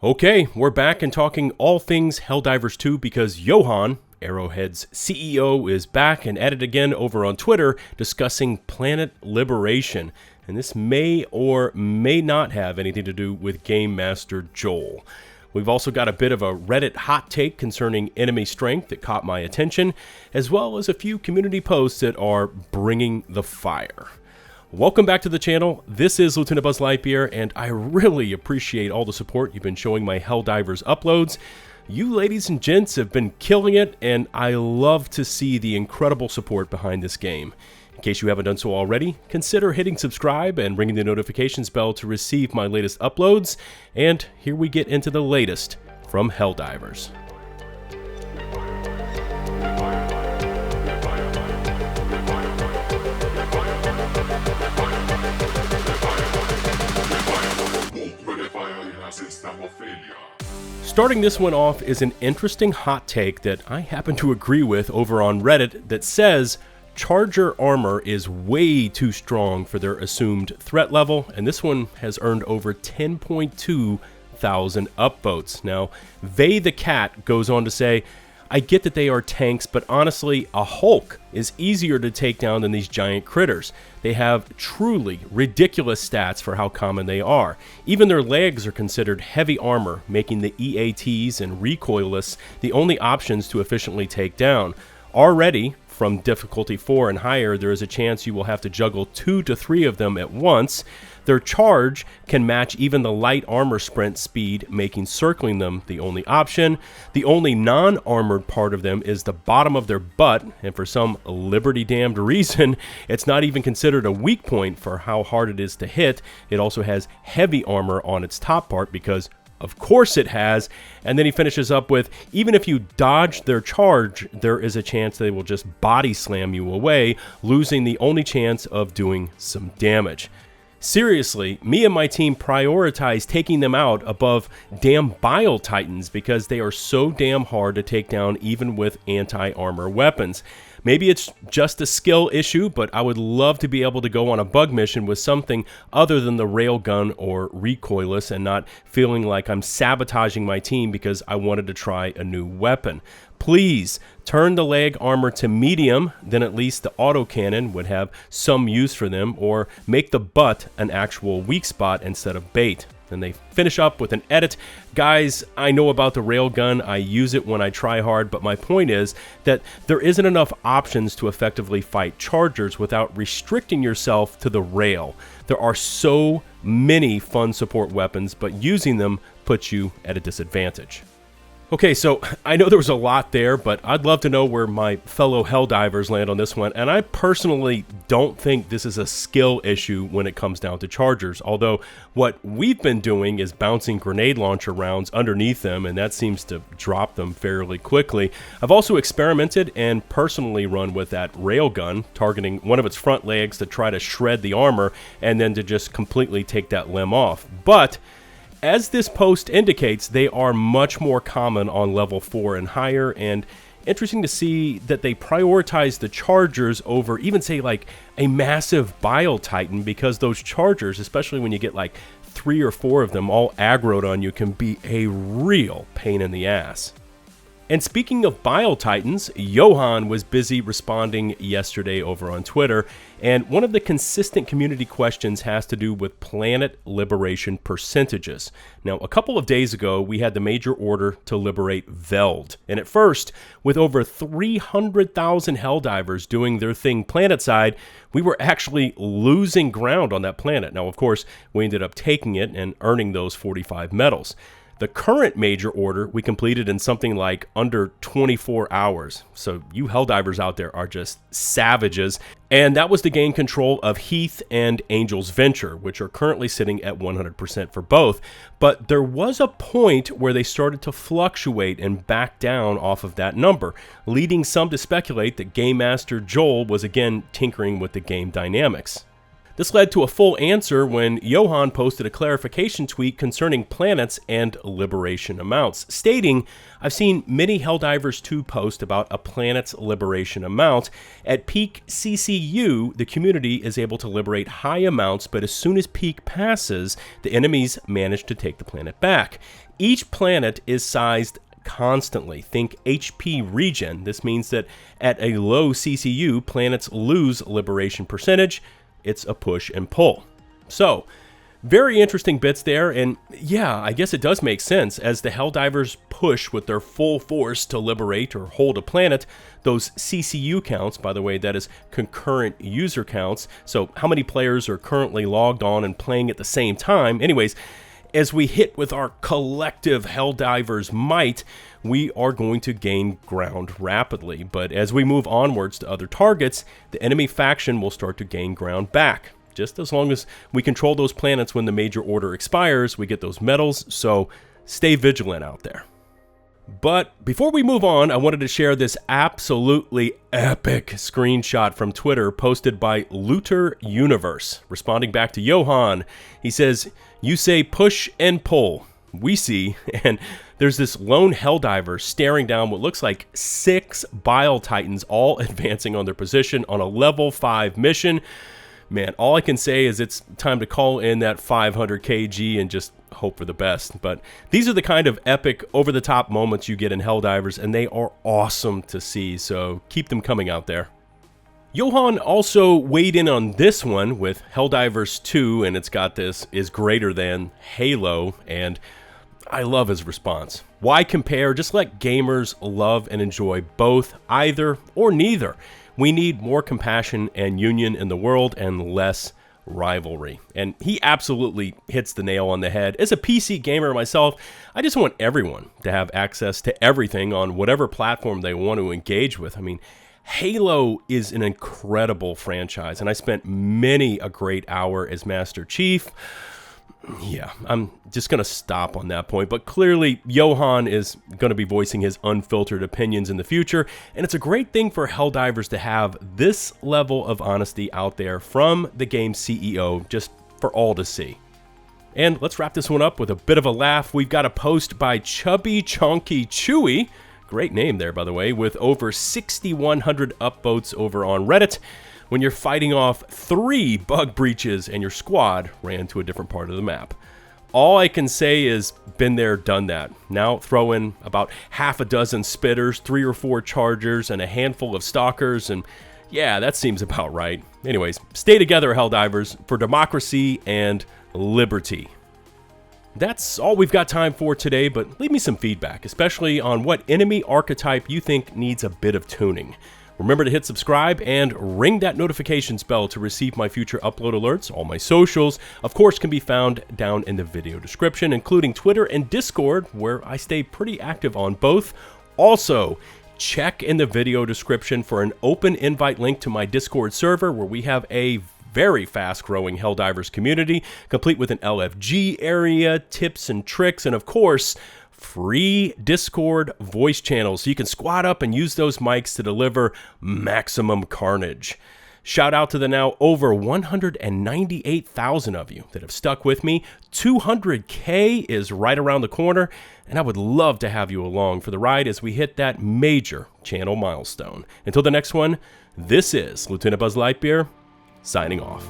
Okay, we're back and talking all things Helldivers 2 because Johan, Arrowhead's CEO, is back and at it again over on Twitter discussing planet liberation. And this may or may not have anything to do with Game Master Joel. We've also got a bit of a Reddit hot take concerning enemy strength that caught my attention, as well as a few community posts that are bringing the fire. Welcome back to the channel. This is LtBuzzLitebeer, and I really appreciate all the support you've been showing my Helldivers uploads. You ladies and gents have been killing it, and I love to see the incredible support behind this game. In case you haven't done so already, consider hitting subscribe and ringing the notifications bell to receive my latest uploads. And here we get into the latest from Helldivers. Starting this one off is an interesting hot take that I happen to agree with over on Reddit that says Charger armor is way too strong for their assumed threat level, and this one has earned over 10.2 thousand upvotes. Now, Vay the Cat goes on to say, I get that they are tanks, but honestly, a Hulk is easier to take down than these giant critters. They have truly ridiculous stats for how common they are. Even their legs are considered heavy armor, making the EATs and recoilless the only options to efficiently take down. Already, from difficulty 4 and higher, there is a chance you will have to juggle 2 to 3 of them at once. Their charge can match even the light armor sprint speed, making circling them the only option. The only non-armored part of them is the bottom of their butt, and for some liberty-damned reason, it's not even considered a weak point for how hard it is to hit. It also has heavy armor on its top part because of course it has. And then he finishes up with, even if you dodge their charge, there is a chance they will just body slam you away, losing the only chance of doing some damage. Seriously, me and my team prioritize taking them out above damn Bile Titans because they are so damn hard to take down even with anti-armor weapons. Maybe it's just a skill issue, but I would love to be able to go on a bug mission with something other than the railgun or recoilless and not feeling like I'm sabotaging my team because I wanted to try a new weapon. Please turn the leg armor to medium, then at least the autocannon would have some use for them, or make the butt an actual weak spot instead of bait. Then they finish up with an edit. Guys, I know about the railgun, I use it when I try hard, but my point is that there isn't enough options to effectively fight chargers without restricting yourself to the rail. There are so many fun support weapons, but using them puts you at a disadvantage. Okay, so I know there was a lot there, but I'd love to know where my fellow Helldivers land on this one, and I personally don't think this is a skill issue when it comes down to chargers, although what we've been doing is bouncing grenade launcher rounds underneath them, and that seems to drop them fairly quickly. I've also experimented and personally run with that railgun, targeting one of its front legs to try to shred the armor, and then to just completely take that limb off. But as this post indicates, they are much more common on level 4 and higher, and interesting to see that they prioritize the chargers over even say like a massive Bile Titan, because those chargers, especially when you get like 3 or 4 of them all aggroed on you, can be a real pain in the ass. And speaking of Bile Titans, Johan was busy responding yesterday over on Twitter, and one of the consistent community questions has to do with planet liberation percentages. Now, a couple of days ago, we had the major order to liberate Veld, and at first, with over 300,000 Helldivers doing their thing planetside, we were actually losing ground on that planet. Now, of course, we ended up taking it and earning those 45 medals. The current major order we completed in something like under 24 hours. So you Helldivers out there are just savages. And that was to gain control of Heath and Angel's Venture, which are currently sitting at 100% for both. But there was a point where they started to fluctuate and back down off of that number, leading some to speculate that Game Master Joel was again tinkering with the game dynamics. This led to a full answer when Johan posted a clarification tweet concerning planets and liberation amounts, stating, "I've seen many Helldivers 2 post about a planet's liberation amount. At peak CCU, the community is able to liberate high amounts, but as soon as peak passes, the enemies manage to take the planet back. Each planet is sized constantly. Think HP regen. This means that at a low CCU, planets lose liberation percentage. It's a push and pull." So, very interesting bits there, and yeah, I guess it does make sense. As the Helldivers push with their full force to liberate or hold a planet, those CCU counts, by the way, that is concurrent user counts, so how many players are currently logged on and playing at the same time. Anyways, as we hit with our collective Helldivers might, we are going to gain ground rapidly. But as we move onwards to other targets, the enemy faction will start to gain ground back. Just as long as we control those planets when the major order expires, we get those medals, so stay vigilant out there. But before we move on, I wanted to share this absolutely epic screenshot from Twitter posted by Looter Universe. Responding back to Johan, he says, "You say push and pull. We see," and there's this lone Helldiver staring down what looks like 6 Bile Titans all advancing on their position on a level 5 mission. Man, all I can say is it's time to call in that 500 kg and just hope for the best. But these are the kind of epic, over-the-top moments you get in Helldivers, and they are awesome to see, so keep them coming out there. Johan also weighed in on this one with Helldivers 2, and it's got this is greater than Halo, and I love his response. Why compare? Just let gamers love and enjoy both, either or neither. We need more compassion and union in the world and less rivalry. And he absolutely hits the nail on the head. As a PC gamer myself, I just want everyone to have access to everything on whatever platform they want to engage with. I mean, Halo is an incredible franchise, and I spent many a great hour as Master Chief. Yeah, I'm just going to stop on that point, but clearly Johan is going to be voicing his unfiltered opinions in the future, and it's a great thing for Helldivers to have this level of honesty out there from the game's CEO, just for all to see. And let's wrap this one up with a bit of a laugh. We've got a post by Chubby Chonky Chewy, great name there by the way, with over 6,100 upvotes over on Reddit, when you're fighting off 3 bug breaches and your squad ran to a different part of the map. All I can say is, been there, done that. Now throw in about half a dozen spitters, 3 or 4 chargers, and a handful of stalkers, and yeah, that seems about right. Anyways, stay together, Helldivers, for democracy and liberty. That's all we've got time for today, but leave me some feedback, especially on what enemy archetype you think needs a bit of tuning. Remember to hit subscribe and ring that notifications bell to receive my future upload alerts. All my socials, of course, can be found down in the video description, including Twitter and Discord, where I stay pretty active on both. Also, check in the video description for an open invite link to my Discord server, where we have a very fast-growing Helldivers community, complete with an LFG area, tips and tricks, and of course, free Discord voice channels, so you can squad up and use those mics to deliver maximum carnage. Shout out to the now over 198,000 of you that have stuck with me. 200K is right around the corner, and I would love to have you along for the ride as we hit that major channel milestone. Until the next one, this is LtBuzzLitebeer signing off.